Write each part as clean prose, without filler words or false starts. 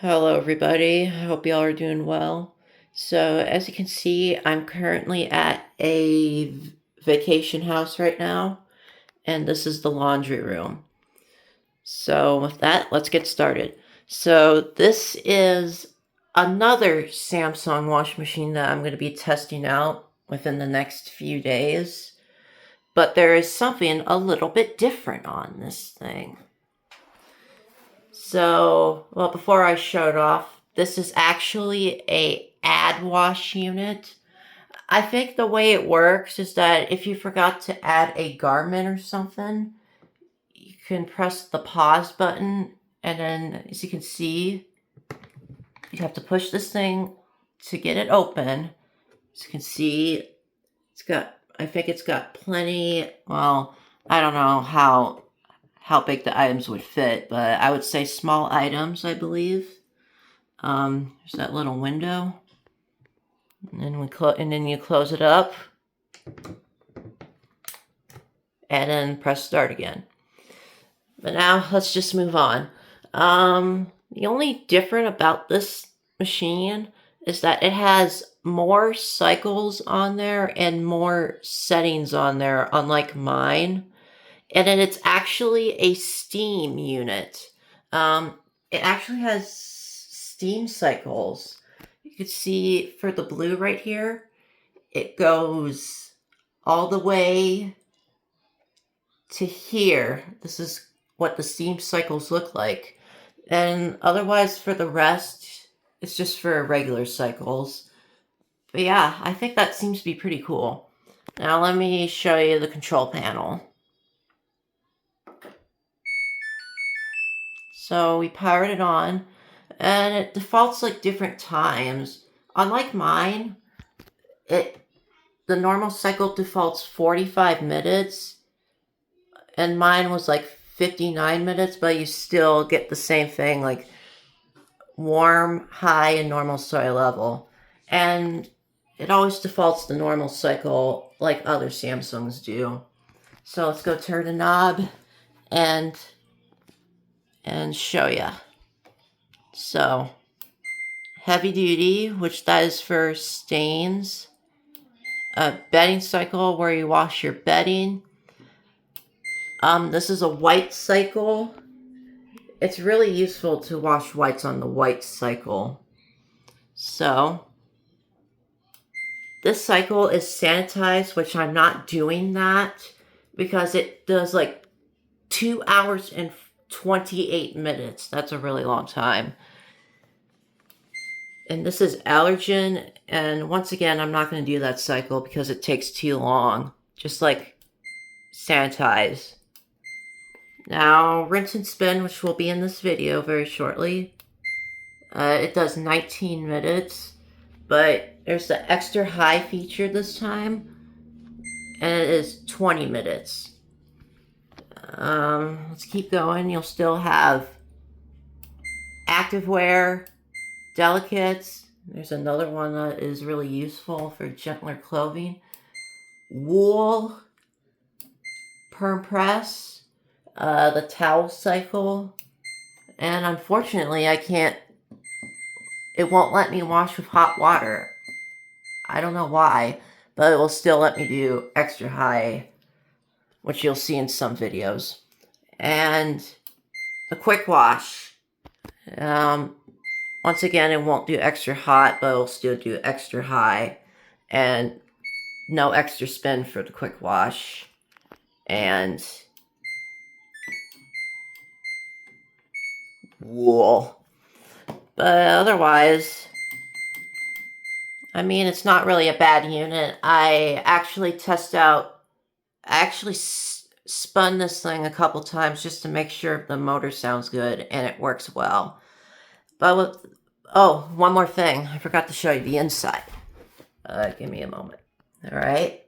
Hello, everybody. I hope y'all are doing well. So, as you can see, I'm currently at a vacation house right now, and this is the laundry room. So, with that, let's get started. So, this is another Samsung washing machine that I'm going to be testing out within the next few days. But there is something a little bit different on this thing. So, well, before I show it off, this is actually a addwash unit. I think the way it works is that if you forgot to add a garment or something, you can press the pause button, and then as you can see, you have to push this thing to get it open. As you can see, I think it's got plenty, well, I don't know how big the items would fit, but I would say small items, I believe. There's that little window, and then you close it up, and then press start again. But now let's just move on. The only different about this machine is that it has more cycles on there and more settings on there, unlike mine. And then it's actually a steam unit. It actually has steam cycles. You can see for the blue right here, it goes all the way to here. This is what the steam cycles look like. And otherwise for the rest, it's just for regular cycles. But yeah, I think that seems to be pretty cool. Now let me show you the control panel. So we powered it on, and it defaults like different times. Unlike mine, the normal cycle defaults 45 minutes, and mine was like 59 minutes, but you still get the same thing, like warm, high, and normal soy level. And it always defaults the normal cycle like other Samsungs do. So let's go turn the knob and show you. So heavy duty, which that is for stains. A bedding cycle where you wash your bedding. This is a white cycle. It's really useful to wash whites on the white cycle. So this cycle is sanitized, which I'm not doing that because it does like 2 hours and 28 minutes. That's a really long time. And this is allergen, and once again, I'm not going to do that cycle because it takes too long. Just like sanitize. Now, rinse and spin, which will be in this video very shortly. It does 19 minutes, but there's the extra high feature this time, and it is 20 minutes. Let's keep going. You'll still have activewear, delicates. There's another one that is really useful for gentler clothing. Wool, perm press, the towel cycle, and unfortunately it won't let me wash with hot water. I don't know why, but it will still let me do extra high, which you'll see in some videos. And the quick wash. Once again, it won't do extra hot, but it will still do extra high. And no extra spin for the quick wash. And wool. But otherwise, I mean, it's not really a bad unit. I actually spun this thing a couple times just to make sure the motor sounds good, and it works well. But one more thing. I forgot to show you the inside. Give me a moment. All right.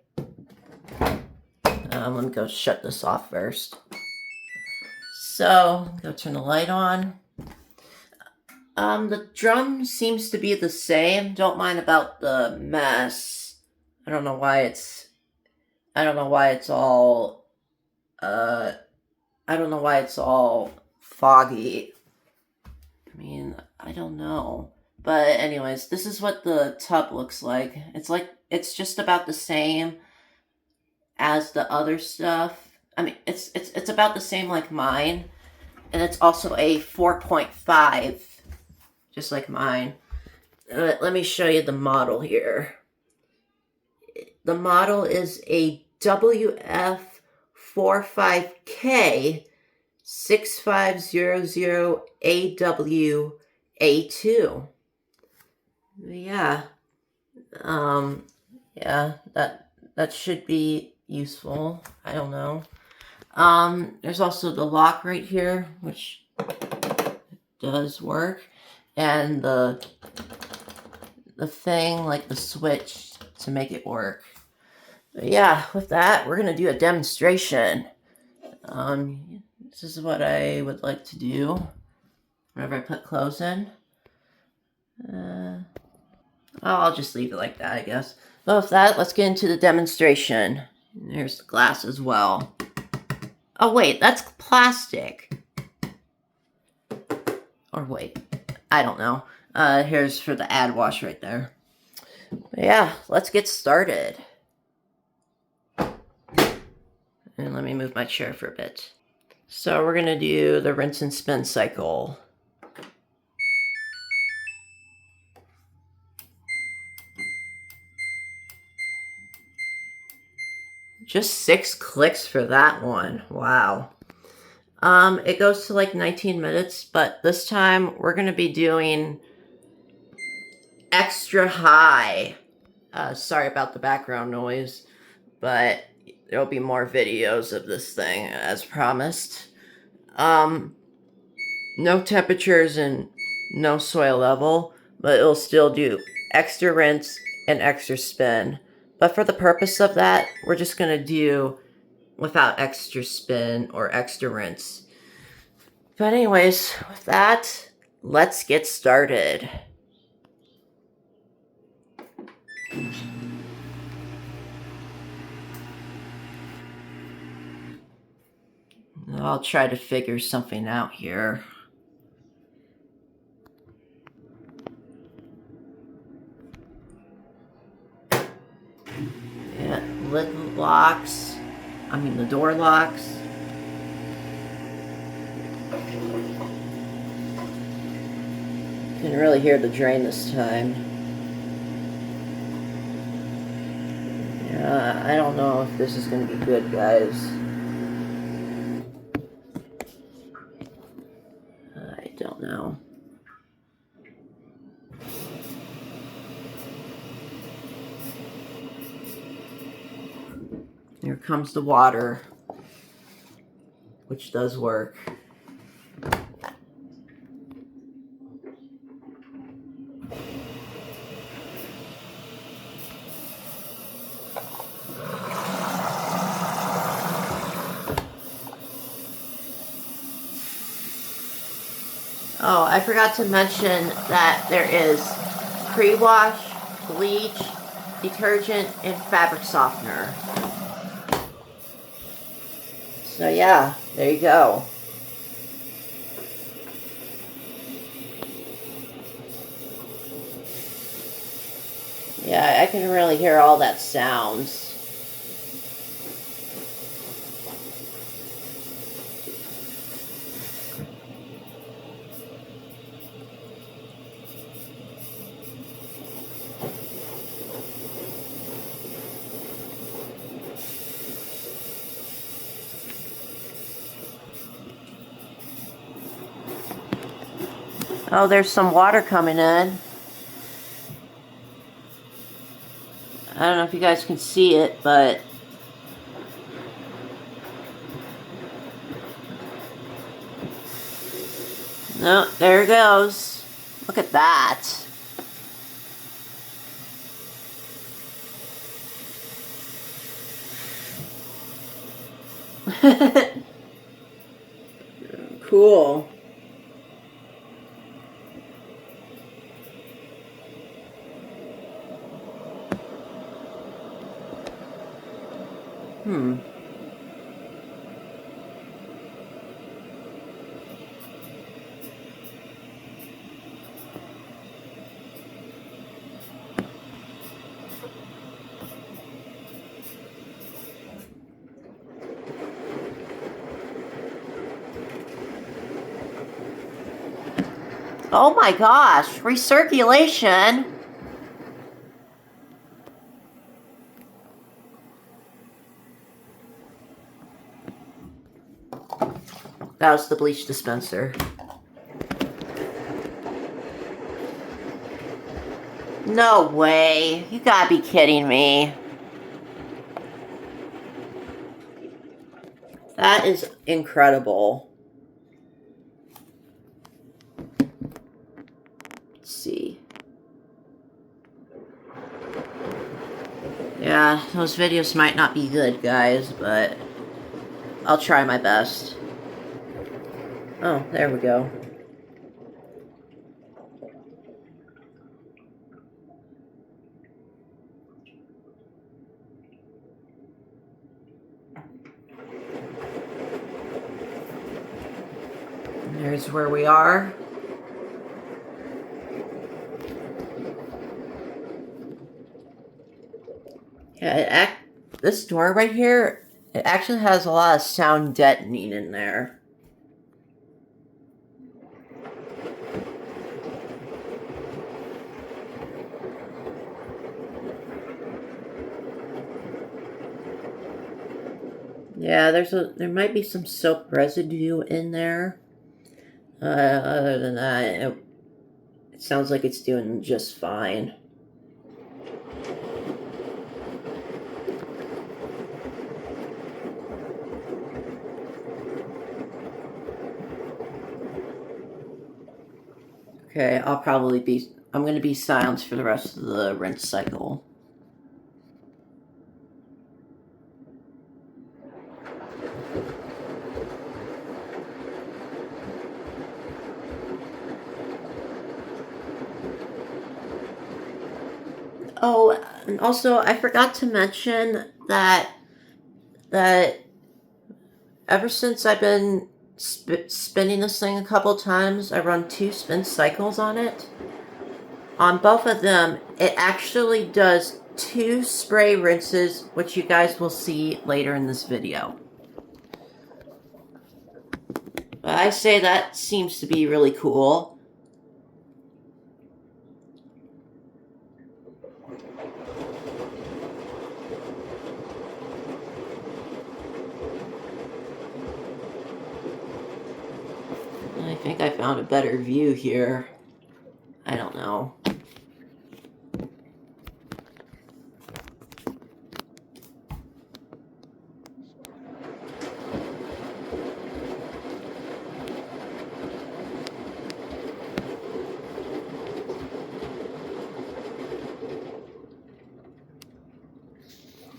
Let me go shut this off first. So, go turn the light on. The drum seems to be the same. Don't mind about the mess. I don't know why it's all foggy. I mean, I don't know. But anyways, this is what the tub looks like. It's just about the same as the other stuff. I mean, it's about the same like mine, and it's also a 4.5, just like mine. Let me show you the model here. The model is a WF45K 6500AWA2. Yeah. Um, yeah, that should be useful. I don't know. There's also the lock right here, which does work, and the thing, like the switch to make it work. But yeah, with that, we're gonna do a demonstration. This is what I would like to do whenever I put clothes in. I'll just leave it like that, I guess. But with that, let's get into the demonstration. There's the glass as well. Oh wait, that's plastic. Or wait, I don't know. Here's for the ad wash right there. But yeah, let's get started. And let me move my chair for a bit. So we're gonna do the rinse and spin cycle. Just 6 clicks for that one. Wow. It goes to like 19 minutes, but this time we're gonna be doing extra high. Sorry about the background noise, but there'll be more videos of this thing as promised. No temperatures and no soil level, but it'll still do extra rinse and extra spin. But for the purpose of that, we're just gonna do without extra spin or extra rinse. But anyways, with that, let's get started. I'll try to figure something out here. Yeah, lid locks. I mean the door locks. You can really hear the drain this time. Yeah, I don't know if this is going to be good, guys. I don't know. Here comes the water, which does work. Oh, I forgot to mention that there is pre-wash, bleach, detergent, and fabric softener. So yeah, there you go. Yeah, I can really hear all that sounds. Oh, there's some water coming in. I don't know if you guys can see it, but no, there it goes. Look at that. Cool. Hmm. Oh my gosh, recirculation. That was the bleach dispenser. No way. You gotta be kidding me. That is incredible. Let's see. Yeah, those videos might not be good, guys, but I'll try my best. Oh, there we go. There's where we are. Yeah, this door right here, it actually has a lot of sound deadening in there. Yeah, there might be some soap residue in there. Other than that, it sounds like it's doing just fine. Okay, I'm going to be silenced for the rest of the rinse cycle. Oh, and also I forgot to mention that ever since I've been spinning this thing a couple times, I run 2 spin cycles on it. On both of them, it actually does 2 spray rinses, which you guys will see later in this video. But I say that seems to be really cool. I think I found a better view here. I don't know.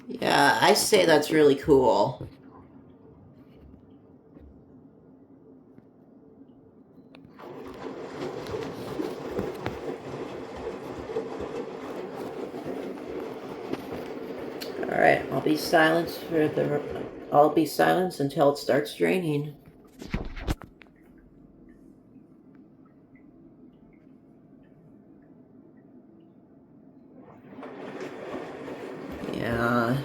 Yeah, I say that's really cool. Alright, I'll be silenced until it starts draining. Yeah.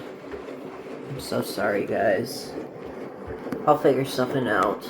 I'm so sorry, guys. I'll figure something out.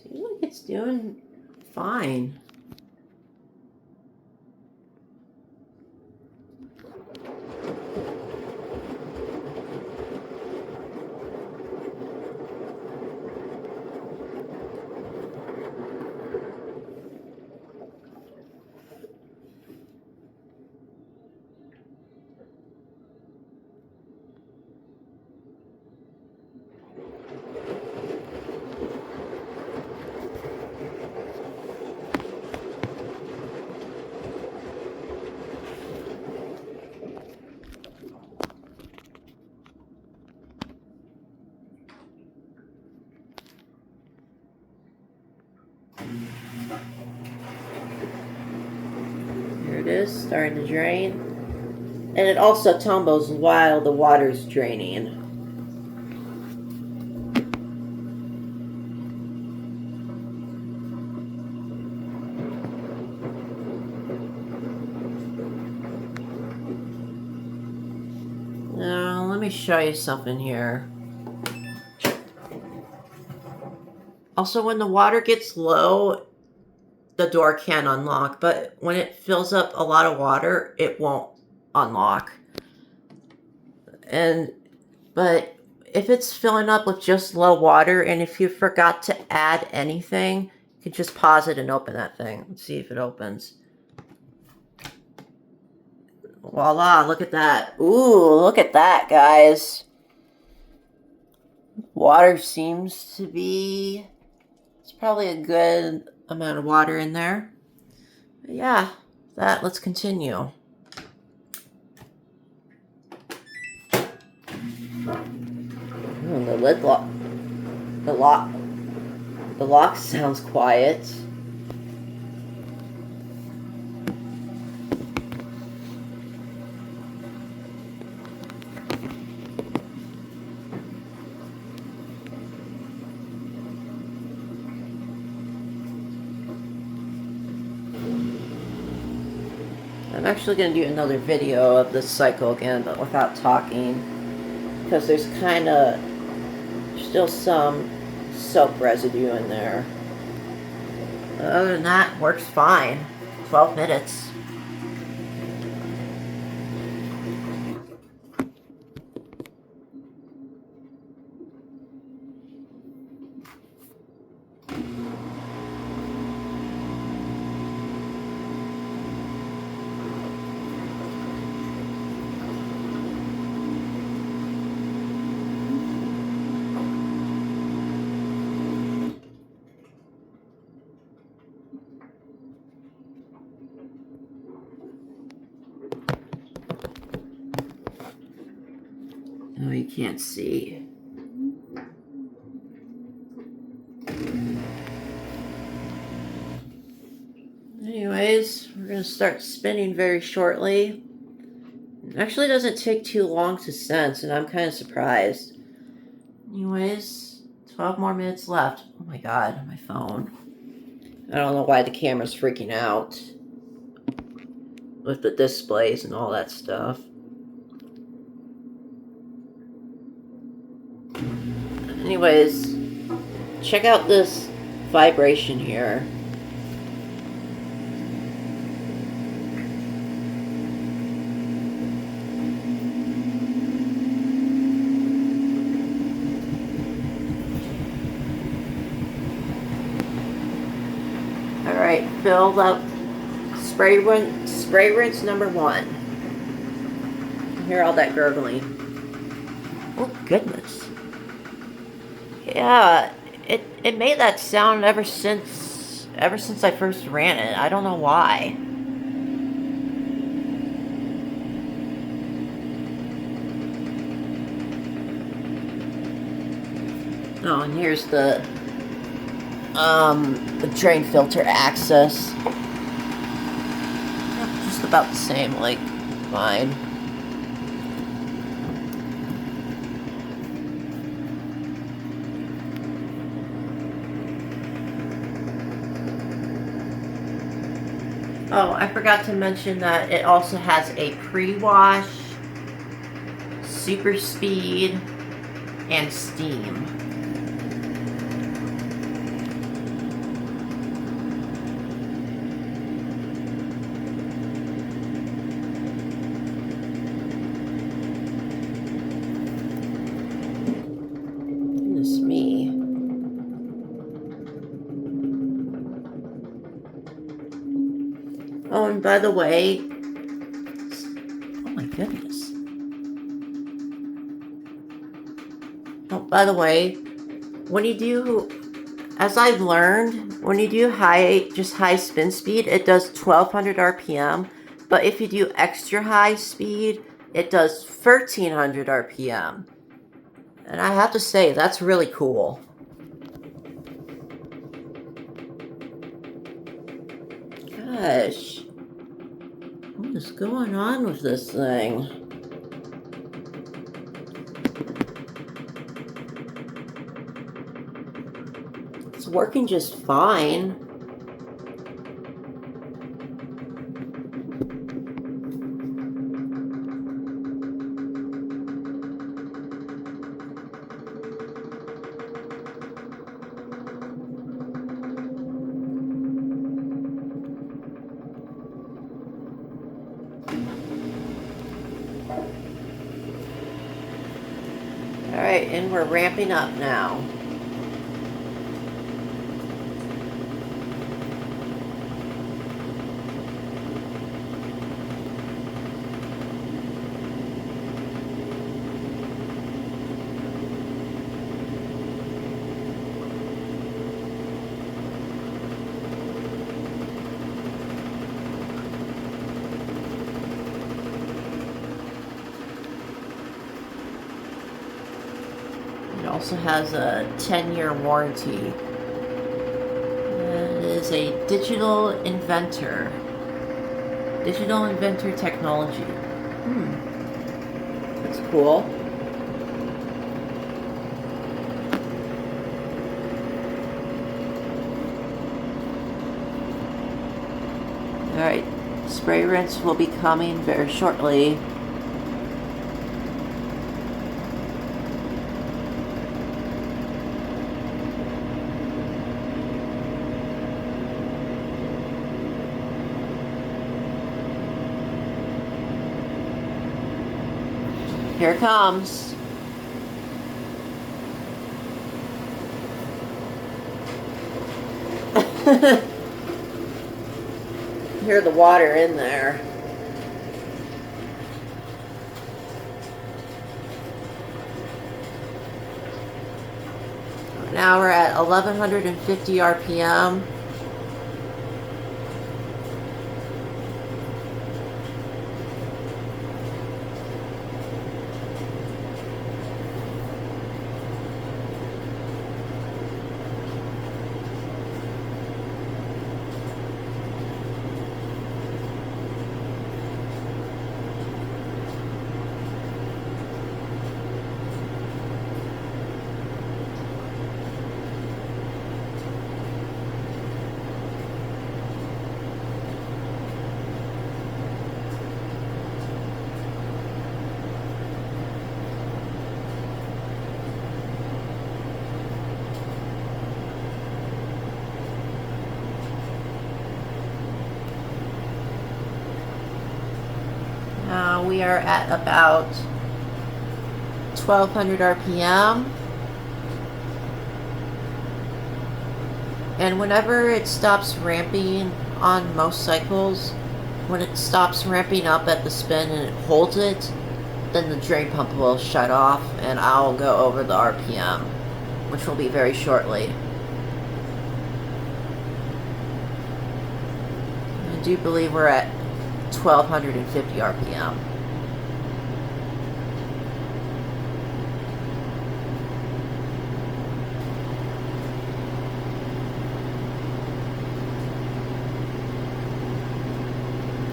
Seems like it's doing fine. Here it is, starting to drain. And it also tumbles while the water's draining. Now, let me show you something here. Also, when the water gets low, the door can unlock, but when it fills up a lot of water, it won't unlock. But if it's filling up with just low water, and if you forgot to add anything, you can just pause it and open that thing and see if it opens. Voila, look at that. Ooh, look at that, guys. Water seems to be... It's probably a good amount of water in there. But yeah, let's continue. The lid lock. The lock sounds quiet. I'm actually going to do another video of this cycle again, but without talking, because there's kind of still some soap residue in there. Other than that, works fine. 12 minutes. Oh, you can't see. Anyways, we're going to start spinning very shortly. It actually doesn't take too long to sense, and I'm kind of surprised. Anyways, 12 more minutes left. Oh my god, my phone. I don't know why the camera's freaking out with the displays and all that stuff. Anyways, check out this vibration here. Alright, filled up spray rinse number 1. Hear all that gurgling. Oh goodness. Yeah, it made that sound ever since I first ran it. I don't know why. Oh, and here's the drain filter access. Just about the same, like mine. Oh, I forgot to mention that it also has a pre-wash, super speed, and steam. Goodness me. Oh, and by the way, oh my goodness. Oh, by the way, when you do, as I've learned, when you do high spin speed, it does 1200 RPM. But if you do extra high speed, it does 1300 RPM. And I have to say, that's really cool. Gosh. Oh What is going on with this thing? It's working just fine. All right, and we're ramping up now. It also has a 10-year warranty. It is a digital inventor. Digital inventor technology. That's cool. Alright, spray rinse will be coming very shortly. Here it comes. Hear the water in there. Now we're at 1150 RPM. Now we are at about 1200 RPM. And whenever it stops ramping on most cycles, when it stops ramping up at the spin and it holds it, then the drain pump will shut off and I'll go over the RPM, which will be very shortly. I do believe we're at 1250 RPM.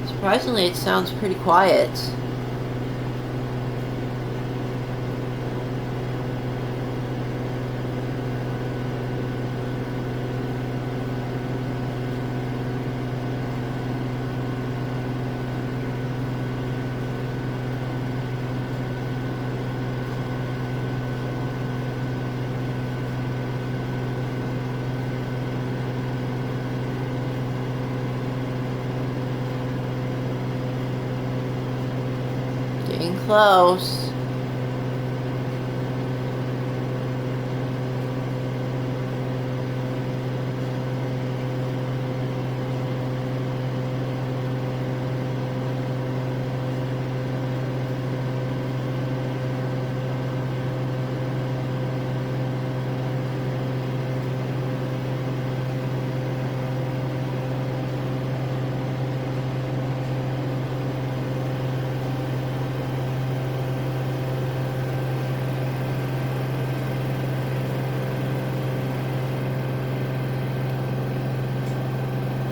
Surprisingly, it sounds pretty quiet. Getting close.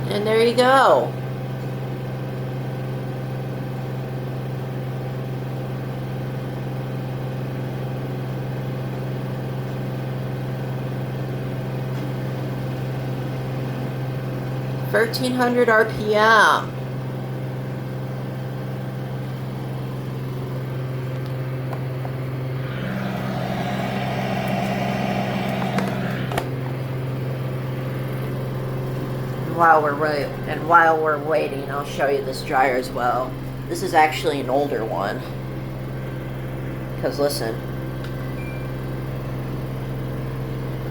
And there you go. 1300 RPM. While we're waiting, I'll show you this dryer as well. This is actually an older one. Because listen,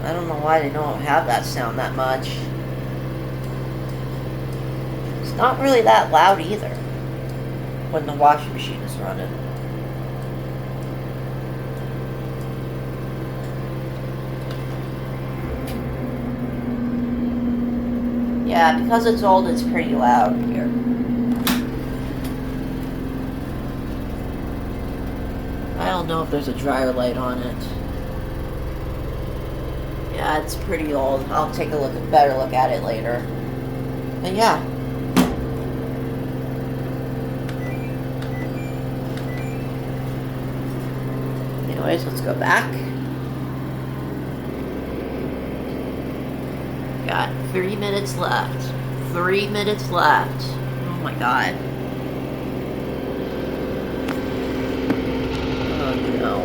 I don't know why they don't have that sound that much. It's not really that loud either when the washing machine is running. Yeah, because it's old, it's pretty loud here. I don't know if there's a dryer light on it. Yeah, it's pretty old. I'll take a better look at it later. And yeah. Anyways, let's go back. Got 3 minutes left. 3 minutes left. Oh my god. Oh no.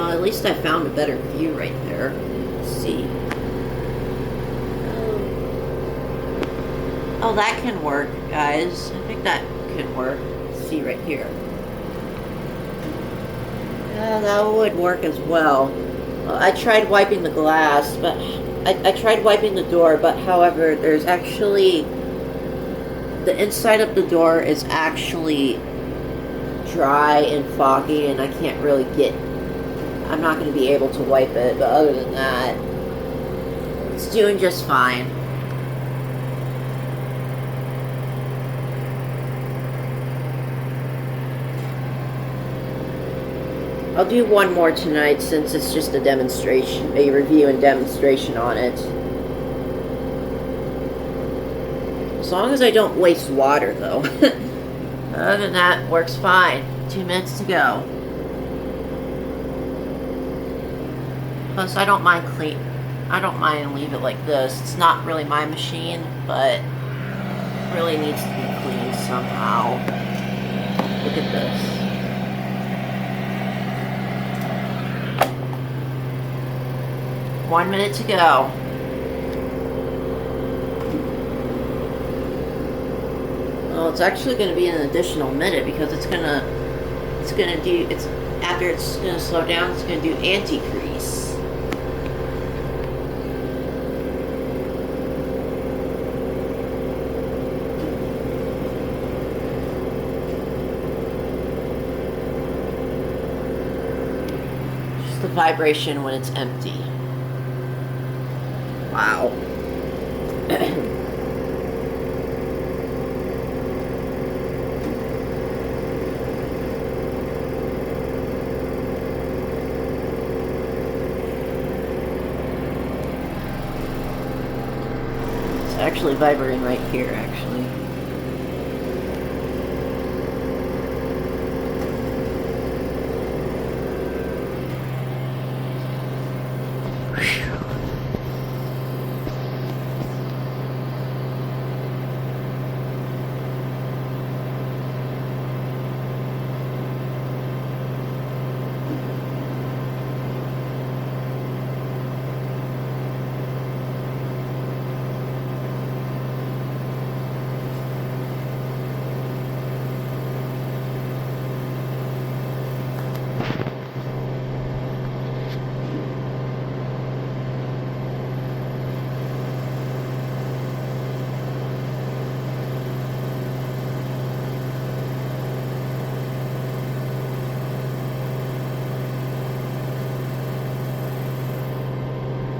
At least I found a better view right there. Let's see. Oh, that can work, guys. I think that can work. Let's see right here. Yeah, that would work as well. I tried wiping the glass, but I tried wiping the door, but however, there's actually, the inside of the door is actually dry and foggy, and I can't really I'm not going to be able to wipe it, but other than that, it's doing just fine. I'll do one more tonight since it's just a demonstration, a review and demonstration on it. As long as I don't waste water, though. Other than that, works fine. 2 minutes to go. Plus, I don't mind leave it like this. It's not really my machine, but it really needs to be cleaned somehow. Look at this. One minute to go. Well, it's actually going to be an additional minute because after it's going to slow down, it's going to do anti-grease. Just the vibration when it's empty. Wow. It's actually vibrating right here, actually.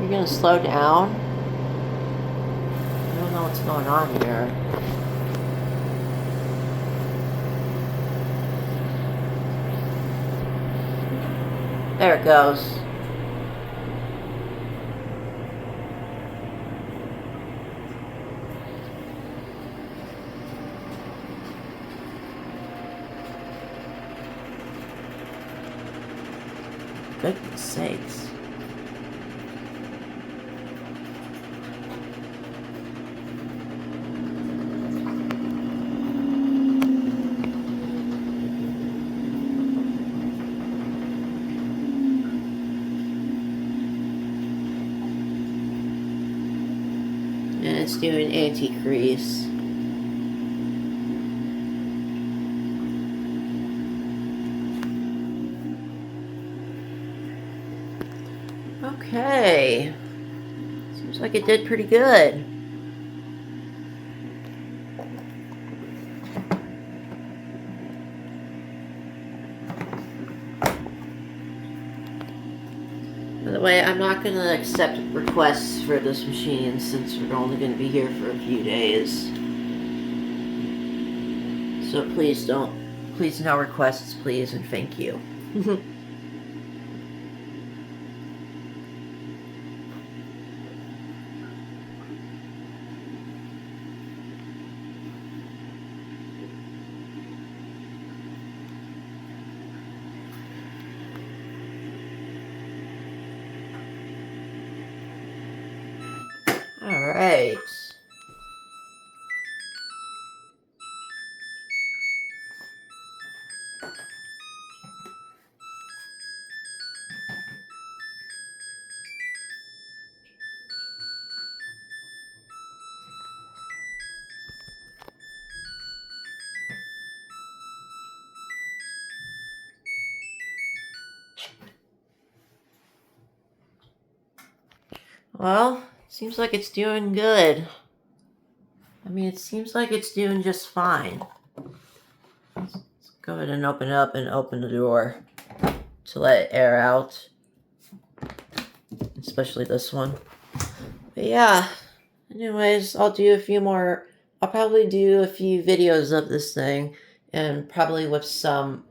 You're gonna slow down? I don't know what's going on here. There it goes. Goodness sakes. doing anti-crease. Okay. Seems like it did pretty good. By the way, I'm not going to accept requests for this machine since we're only going to be here for a few days. So please no requests, please, and thank you. All right. Well, seems like it's doing good. I mean, it seems like it's doing just fine. Let's go ahead and open it up and open the door to let air out. Especially this one. But yeah, anyways, I'll probably do a few videos of this thing, and probably with some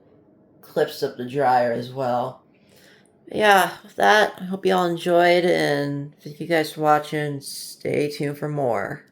clips of the dryer as well. But yeah, with that, I hope you all enjoyed, and thank you guys for watching. Stay tuned for more.